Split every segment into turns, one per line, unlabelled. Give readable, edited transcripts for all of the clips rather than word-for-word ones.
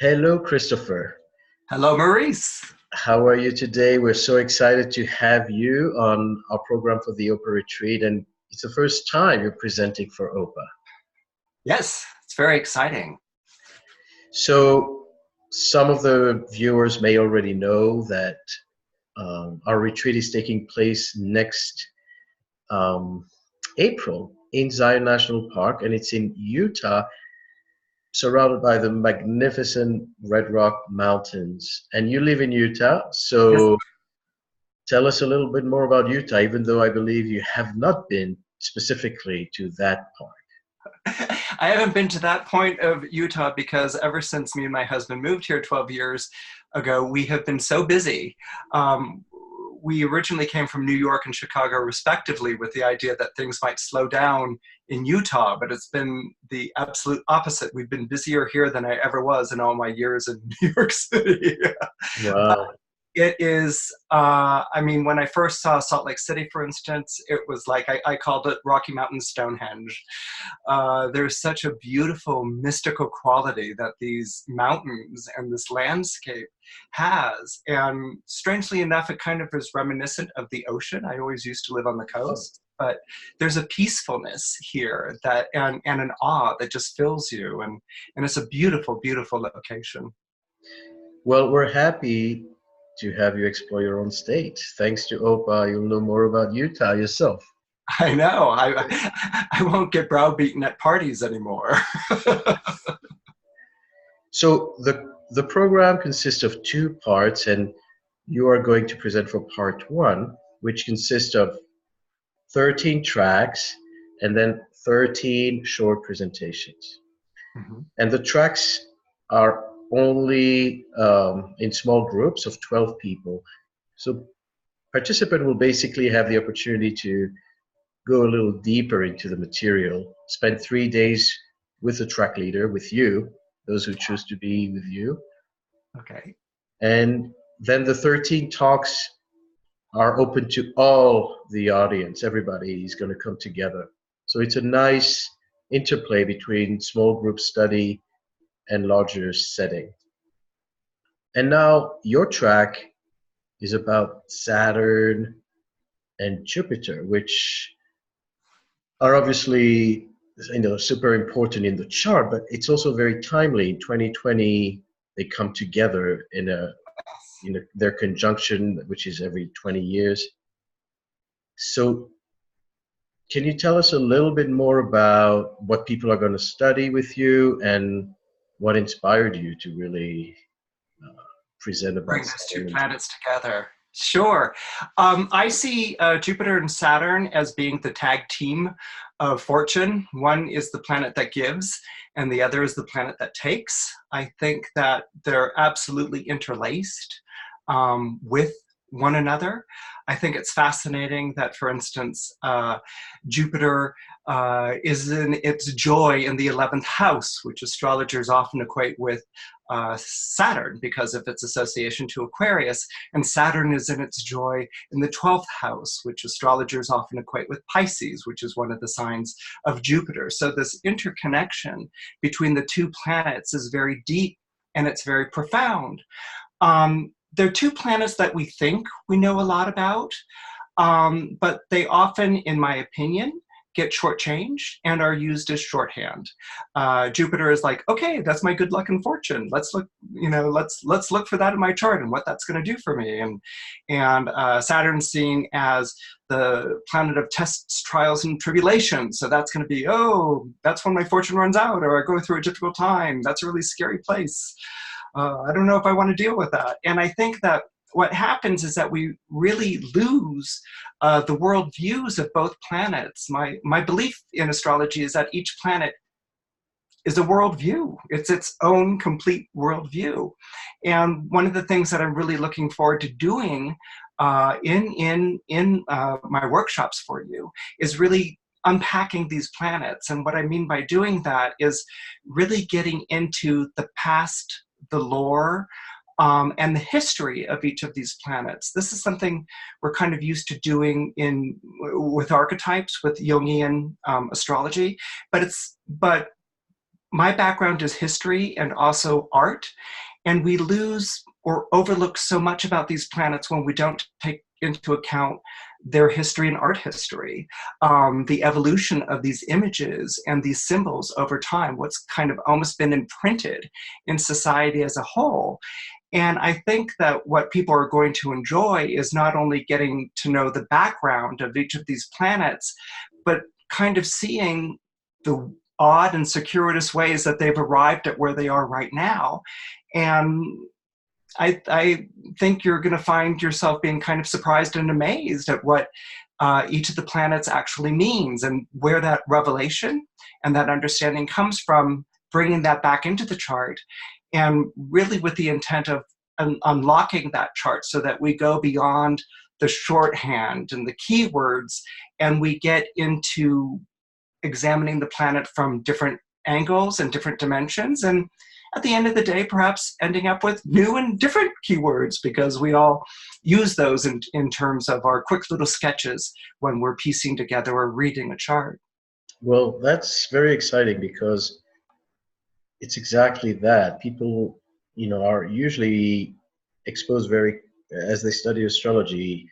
Hello, Christopher.
Hello, Maurice.
How are you today? We're so excited to have you on our program for the OPA retreat, and it's the first time you're presenting for OPA.
Yes, it's very exciting.
So, some of the viewers may already know that our retreat is taking place next um, April in Zion National Park, and it's in Utah, surrounded by the magnificent Red Rock Mountains. And you live in Utah,
Yes,
so tell us a little bit more about Utah, even though I believe you have not been specifically to that part.
I haven't been to that point of Utah because ever since me and my husband moved here 12 years ago, we have been so busy. Um, we originally came from New York and Chicago, respectively, with the idea that things might slow down in Utah, but it's been the absolute opposite. We've been busier here than I ever was in all my years in New York City.
Wow.
It is, I mean, when I first saw Salt Lake City, for instance, it was like I called it Rocky Mountain Stonehenge. There's such a beautiful mystical quality that these mountains and this landscape has. And strangely enough, it kind of is reminiscent of the ocean. I always used to live on the
Oh.
coast. But there's a peacefulness here that and an awe that just fills you. And it's a beautiful, beautiful location.
Well, we're happy to have you explore your own state. Thanks to OPA, you'll know more about Utah yourself.
I know. I won't get browbeaten at parties anymore.
So the program consists of two parts, and you are going to present for part one, which consists of 13 tracks and then 13 short presentations.
Mhm.
And the tracks are only in small groups of 12 people. So participant will basically have the opportunity to go a little deeper into the material, spend 3 days with the track leader, with you, those who choose to be with you.
Okay.
And then the 13 talks are open to all the audience. Everybody is going to come together. So it's a nice interplay between small group study and larger setting. And now your track is about Saturn and Jupiter, which are obviously super important in the chart, but it's also very timely. In 2020, they come together in their conjunction, which is every 20 years. So can you tell us a little bit more about what people are going to study with you and what inspired you to really present about
Bring those two
Saturn and Jupiter?
planets together. Sure. I see Jupiter and Saturn as being the tag team of fortune. One is the planet that gives, and the other is the planet that takes. I think that they're absolutely interlaced with one another. I think it's fascinating that, for instance, Jupiter is in its joy in the 11th house, which astrologers often equate with Saturn because of its association to Aquarius, and Saturn is in its joy in the 12th house, which astrologers often equate with Pisces, which is one of the signs of Jupiter. So this interconnection between the two planets is very deep and it's very profound. They're two planets that we think we know a lot about, but they often, in my opinion, get shortchanged and are used as shorthand. Jupiter is like, okay, that's my good luck and fortune. Let's look, let's look for that in my chart and what that's going to do for me. And Saturn's seen as the planet of tests, trials, and tribulations. So that's going to be, oh, that's when my fortune runs out, or I go through a difficult time. That's a really scary place. I don't know if I want to deal with that. And I think that what happens is that we really lose the world views of both planets. My belief in astrology is that each planet is a worldview. It's its own complete worldview. And one of the things that I'm really looking forward to doing in my workshops for you is really unpacking these planets. And what I mean by doing that is really getting into the past, the lore, and the history of each of these planets. This is something we're kind of used to doing with archetypes, with Jungian astrology, but my background is history and also art, and we lose or overlook so much about these planets when we don't take into account their history and art history, the evolution of these images and these symbols over time, what's kind of almost been imprinted in society as a whole. And I think that what people are going to enjoy is not only getting to know the background of each of these planets, but kind of seeing the odd and circuitous ways that they've arrived at where they are right now. And I think you're going to find yourself being kind of surprised and amazed at what each of the planets actually means, and where that revelation and that understanding comes from, bringing that back into the chart, and really with the intent of unlocking that chart so that we go beyond the shorthand and the keywords, and we get into examining the planet from different angles and different dimensions, and at the end of the day, perhaps ending up with new and different keywords, because we all use those in terms of our quick little sketches when we're piecing together or reading a chart.
Well, that's very exciting, because it's exactly that. People, are usually exposed as they study astrology,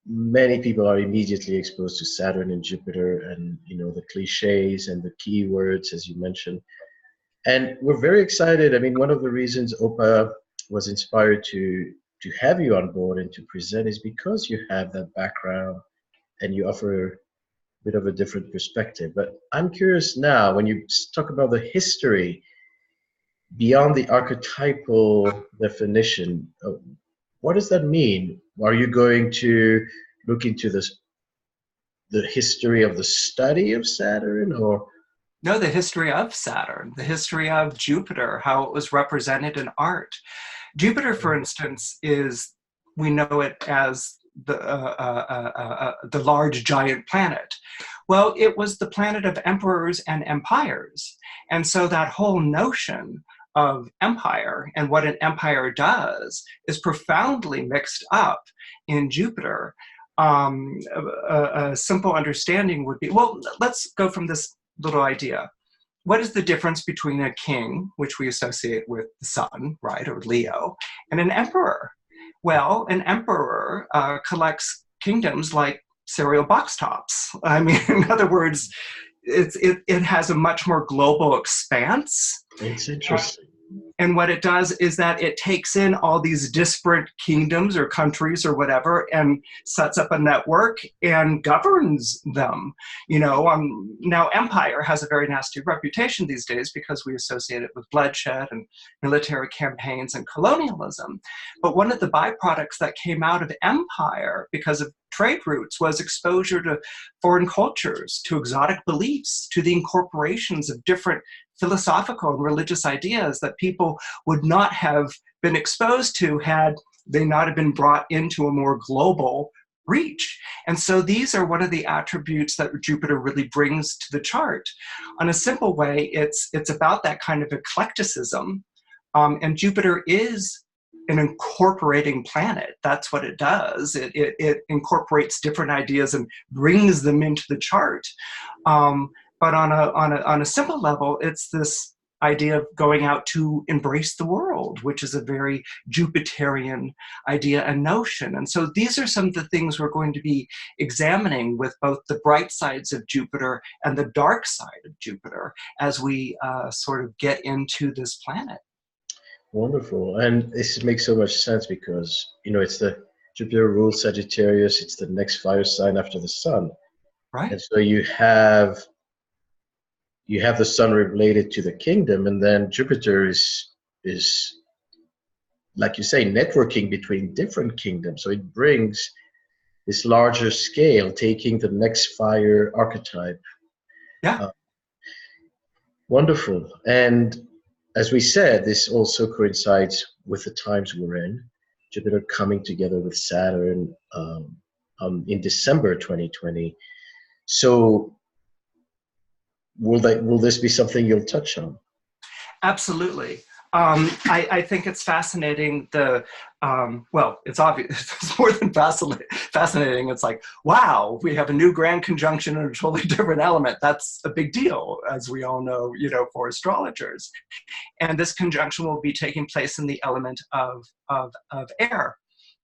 many people are immediately exposed to Saturn and Jupiter, and, the cliches and the keywords, as you mentioned. And we're very excited. I mean, one of the reasons OPA was inspired to have you on board and to present is because you have that background and you offer a bit of a different perspective. But I'm curious now, when you talk about the history beyond the archetypal definition, what does that mean? Are you going to look into the history of the study of Saturn, or?
No, the history of Saturn, the history of Jupiter, how it was represented in art. Jupiter, for instance, we know it as the large giant planet. Well, it was the planet of emperors and empires. And so that whole notion of empire and what an empire does is profoundly mixed up in Jupiter. A simple understanding would be, well, let's go from this little idea. What is the difference between a king, which we associate with the sun, right, or Leo, and an emperor? Well, an emperor collects kingdoms like cereal box tops. I mean, in other words, it has a much more global expanse.
It's interesting.
And what it does is that it takes in all these disparate kingdoms or countries or whatever, and sets up a network and governs them. Now empire has a very nasty reputation these days because we associate it with bloodshed and military campaigns and colonialism. But one of the byproducts that came out of empire because of trade routes was exposure to foreign cultures, to exotic beliefs, to the incorporations of different philosophical and religious ideas that people would not have been exposed to had they not have been brought into a more global reach. And so these are one of the attributes that Jupiter really brings to the chart. On a simple way, it's about that kind of eclecticism, and Jupiter is an incorporating planet. That's what it does. It incorporates different ideas and brings them into the chart. But on a simple level, it's this idea of going out to embrace the world, which is a very Jupiterian idea and notion. And so these are some of the things we're going to be examining with both the bright sides of Jupiter and the dark side of Jupiter as we sort of get into this planet.
Wonderful. And this makes so much sense because, it's the Jupiter rules Sagittarius. It's the next fire sign after the sun.
Right.
And so you have the sun related to the kingdom, and then Jupiter is like you say, networking between different kingdoms. So it brings this larger scale, taking the next fire archetype.
Yeah.
Wonderful. And as we said, this also coincides with the times we're in. Jupiter coming together with Saturn in December 2020. So will this be something you'll touch on?
Absolutely. I think it's fascinating. Well, it's obvious. It's more than fascinating. It's like, wow, we have a new grand conjunction in a totally different element. That's a big deal, as we all know, for astrologers. And this conjunction will be taking place in the element of air.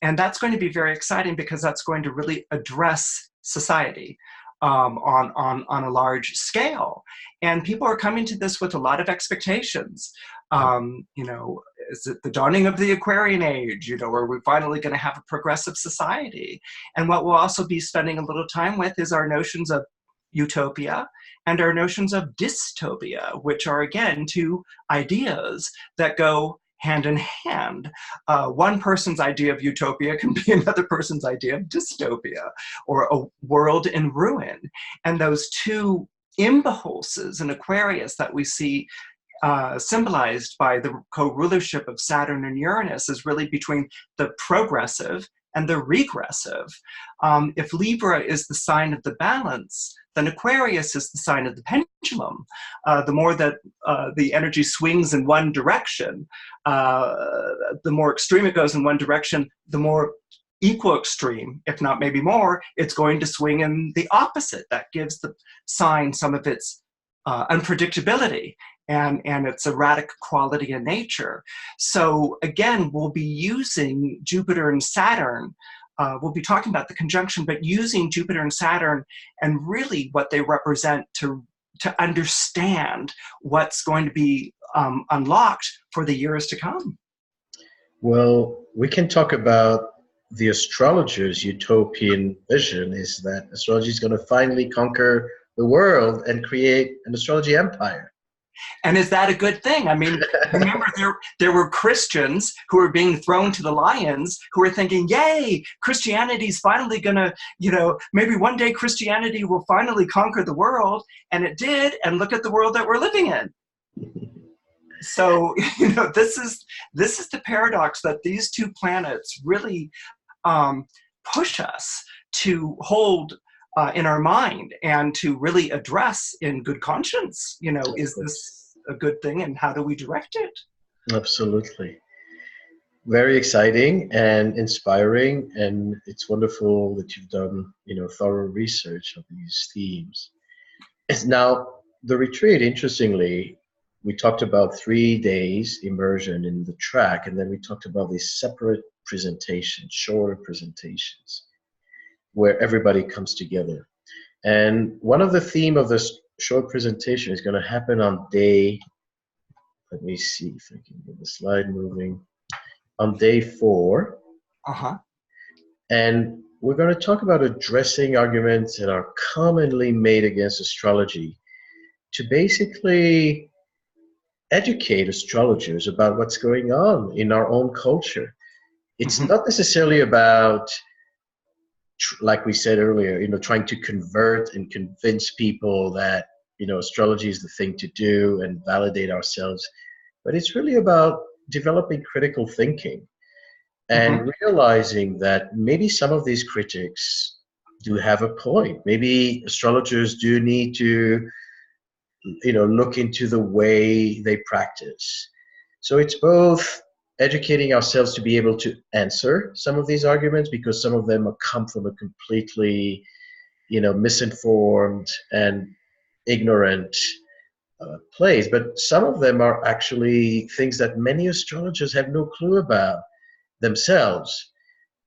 And that's going to be very exciting because that's going to really address society on a large scale. And people are coming to this with a lot of expectations. Is it the dawning of the Aquarian age? Are we finally going to have a progressive society? And what we'll also be spending a little time with is our notions of utopia and our notions of dystopia, which are, again, two ideas that go hand in hand. One person's idea of utopia can be another person's idea of dystopia, or a world in ruin. And those two impulses in Aquarius that we see symbolized by the co-rulership of Saturn and Uranus is really between the progressive and the regressive. If Libra is the sign of the balance, then Aquarius is the sign of the pendulum. The more that the energy swings in one direction, the more extreme it goes in one direction, the more equal extreme, if not maybe more, it's going to swing in the opposite. That gives the sign some of its unpredictability and its erratic quality in nature. So again, we'll be using Jupiter and Saturn. We'll be talking about the conjunction, but using Jupiter and Saturn and really what they represent to understand what's going to be unlocked for the years to come.
Well, we can talk about the astrologer's utopian vision is that astrology is going to finally conquer the world and create an astrology empire.
And is that a good thing? I mean, remember there were Christians who were being thrown to the lions who were thinking, yay, Christianity's finally gonna, maybe one day Christianity will finally conquer the world. And it did. And look at the world that we're living in. So, this is the paradox that these two planets really push us to hold in our mind and to really address in good conscience, is this a good thing and how do we direct it?
Absolutely. Very exciting and inspiring, and it's wonderful that you've done, thorough research of these themes. Now, the retreat, interestingly, we talked about 3 days immersion in the track, and then we talked about these separate presentations, shorter presentations, where everybody comes together. And one of the theme of this short presentation is going to happen on day, let me see if I can get the slide moving, on day 4. And we're going to talk about addressing arguments that are commonly made against astrology to basically educate astrologers about what's going on in our own culture. It's not necessarily about, like we said earlier, trying to convert and convince people that, astrology is the thing to do and validate ourselves. But it's really about developing critical thinking and realizing that maybe some of these critics do have a point. Maybe astrologers do need to, look into the way they practice. So it's both educating ourselves to be able to answer some of these arguments, because some of them come from a completely, misinformed and ignorant place. But some of them are actually things that many astrologers have no clue about themselves.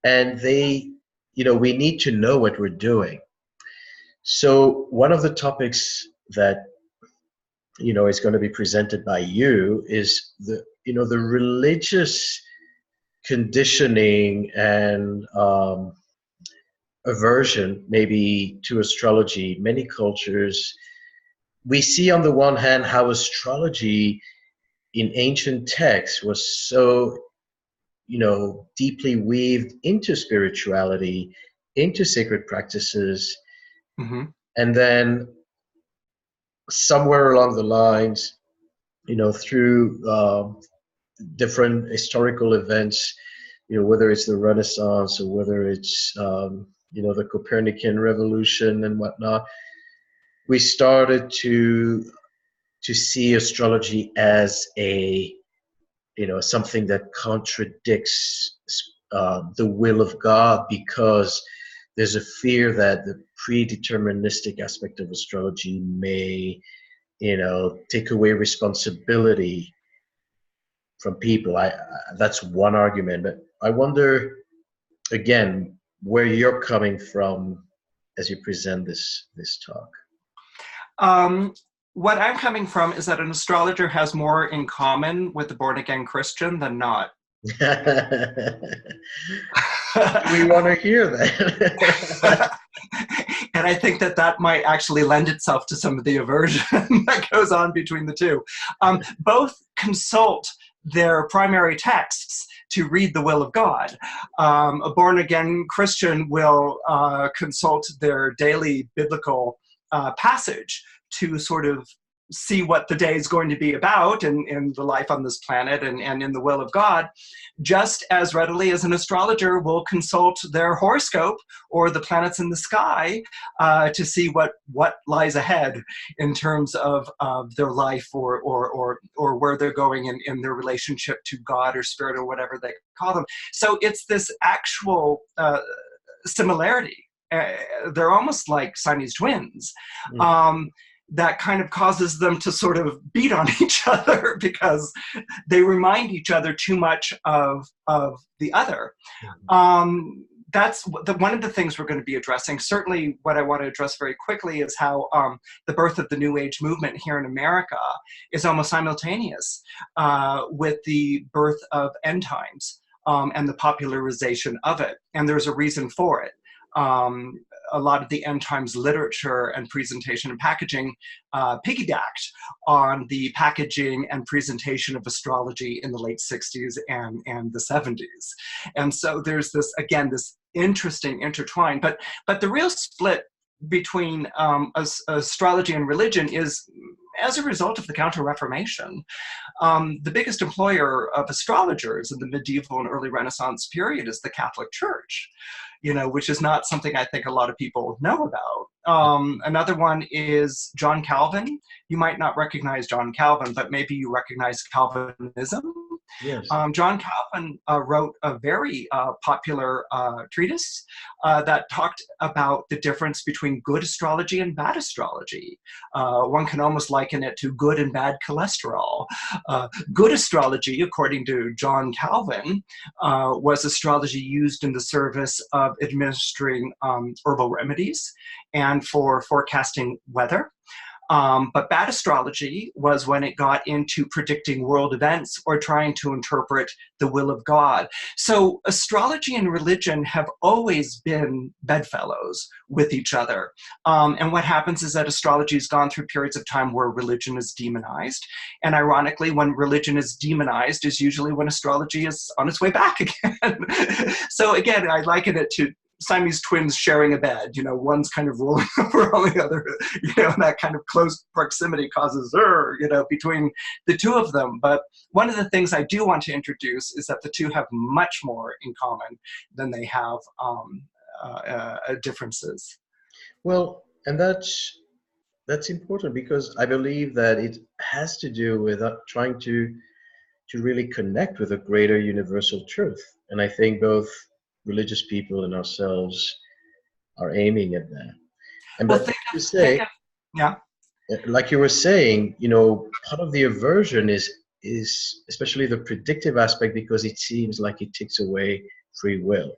And we need to know what we're doing. So one of the topics that, is going to be presented by you is the religious conditioning and aversion maybe to astrology. Many cultures, we see on the one hand how astrology in ancient texts was so, deeply weaved into spirituality, into sacred practices. And then somewhere along the lines, through different historical events, whether it's the Renaissance or whether it's, the Copernican revolution and whatnot, we started to see astrology as a something that contradicts the will of God, because there's a fear that the predeterministic aspect of astrology may, take away responsibility from people. That's one argument, but I wonder again where you're coming from as you present this talk.
What I'm coming from is that an astrologer has more in common with the born-again Christian than not.
We want to hear that.
And I think that might actually lend itself to some of the aversion that goes on between the two. Both consult their primary texts to read the will of God. A born-again Christian will consult their daily biblical passage to sort of see what the day is going to be about in the life on this planet and in the will of God, just as readily as an astrologer will consult their horoscope or the planets in the sky to see what lies ahead in terms of their life or where they're going in their relationship to God or spirit or whatever they call them. So it's this actual similarity. They're almost like Siamese twins. That kind of causes them to sort of beat on each other because they remind each other too much of the other. That's one of the things we're going to be addressing. Certainly what I want to address very quickly is how the birth of the New Age movement here in America is almost simultaneous with the birth of end times and the popularization of it. And there's a reason for it. A lot of the end times literature and presentation and packaging piggybacked on the packaging and presentation of astrology in the late 60s and the 70s. And so there's this, again, this interesting intertwine. But the real split between astrology and religion is as a result of the Counter-Reformation. The biggest employer of astrologers in the medieval and early Renaissance period is the Catholic Church, which is not something I think a lot of people know about. Another one is John Calvin. You might not recognize John Calvin, but maybe you recognize Calvinism.
Yes.
John Calvin wrote a very popular treatise that talked about the difference between good astrology and bad astrology. One can almost liken it to good and bad cholesterol. Good astrology, according to John Calvin, was astrology used in the service of administering herbal remedies and for forecasting weather. But bad astrology was when it got into predicting world events or trying to interpret the will of God. So astrology and religion have always been bedfellows with each other. And what happens is that astrology has gone through periods of time where religion is demonized. And ironically, when religion is demonized is usually when astrology is on its way back again. So again, I liken it to Siamese twins sharing a bed, one's kind of rolling over on the other, and that kind of close proximity causes, between the two of them. But one of the things I do want to introduce is that the two have much more in common than they have differences.
Well, and that's important because I believe that it has to do with trying to really connect with a greater universal truth. And I think both religious people and ourselves are aiming at that. And
well,
but to say,
yeah,
like you were saying, part of the aversion is especially the predictive aspect, because it seems like it takes away free will.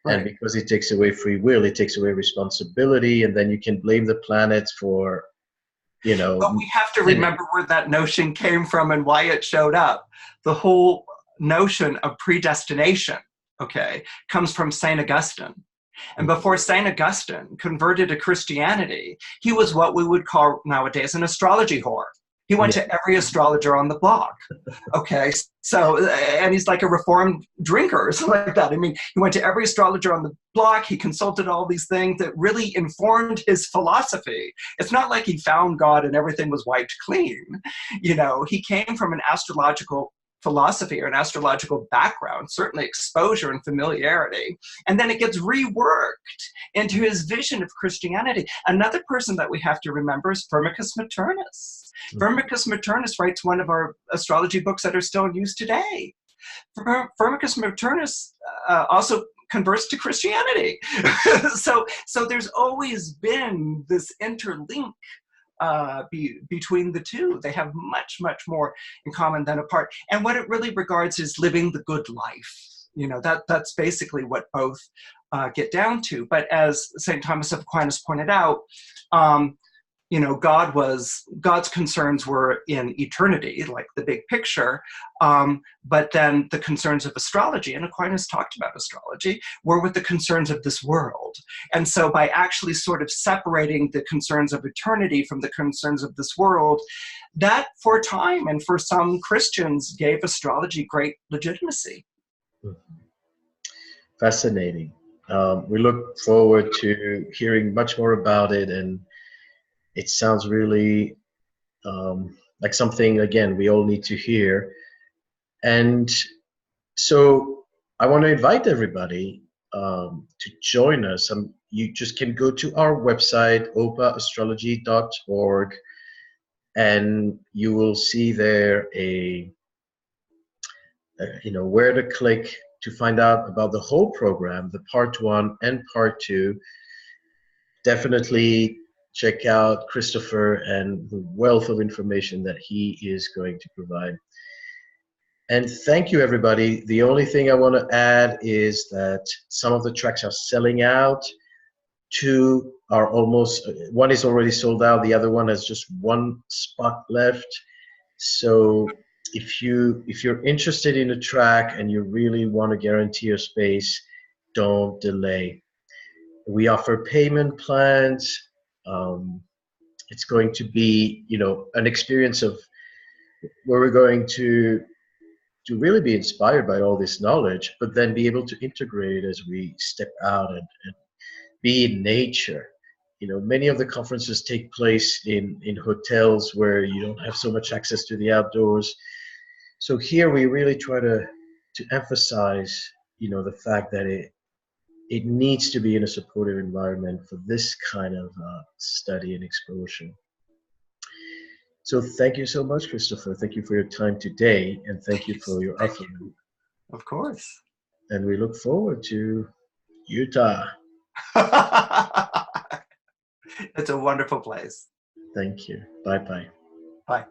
Right. And because it takes away free will, it takes away responsibility, and then you can blame the planets for,
But we have to remember where that notion came from and why it showed up. The whole notion of predestination, comes from St. Augustine. And before St. Augustine converted to Christianity, he was what we would call nowadays an astrology whore. He went to every astrologer on the block. So, and he's like a reformed drinker or something like that. I mean, he went to every astrologer on the block. He consulted all these things that really informed his philosophy. It's not like he found God and everything was wiped clean. He came from an astrological philosophy or an astrological background, certainly exposure and familiarity. And then it gets reworked into his vision of Christianity. Another person that we have to remember is Firmicus Maternus. Firmicus Maternus writes one of our astrology books that are still in use today. Firmicus Maternus also converts to Christianity. So there's always been this interlink between the two. They have much, much more in common than apart. And what it really regards is living the good life. You know, that's basically what both get down to. But as St. Thomas of Aquinas pointed out, you know, God's concerns were in eternity, like the big picture, but then the concerns of astrology, and Aquinas talked about astrology, were with the concerns of this world. And so by actually sort of separating the concerns of eternity from the concerns of this world, that for a time and for some Christians gave astrology great legitimacy.
Fascinating. We look forward to hearing much more about it, and it sounds really like something, again, we all need to hear. And so I want to invite everybody to join us. You just can go to our website, opaastrology.org, and you will see there where to click to find out about the whole program, the part 1 and part 2. Definitely check out Christopher and the wealth of information that he is going to provide. And thank you, everybody. The only thing I want to add is that some of the tracks are selling out. 2 are almost, 1 is already sold out. The other one has just 1 spot left. So if you're interested in a track and you really want to guarantee your space, don't delay. We offer payment plans. It's going to be, an experience of where we're going to really be inspired by all this knowledge, but then be able to integrate it as we step out and be in nature. Many of the conferences take place in hotels where you don't have so much access to the outdoors. So here we really try to emphasize, the fact that it needs to be in a supportive environment for this kind of study and exposure. So thank you so much, Christopher. Thank you for your time today, and thank you for your offering.
Of course.
And we look forward to Utah.
It's a wonderful place.
Thank you. Bye-bye.
Bye.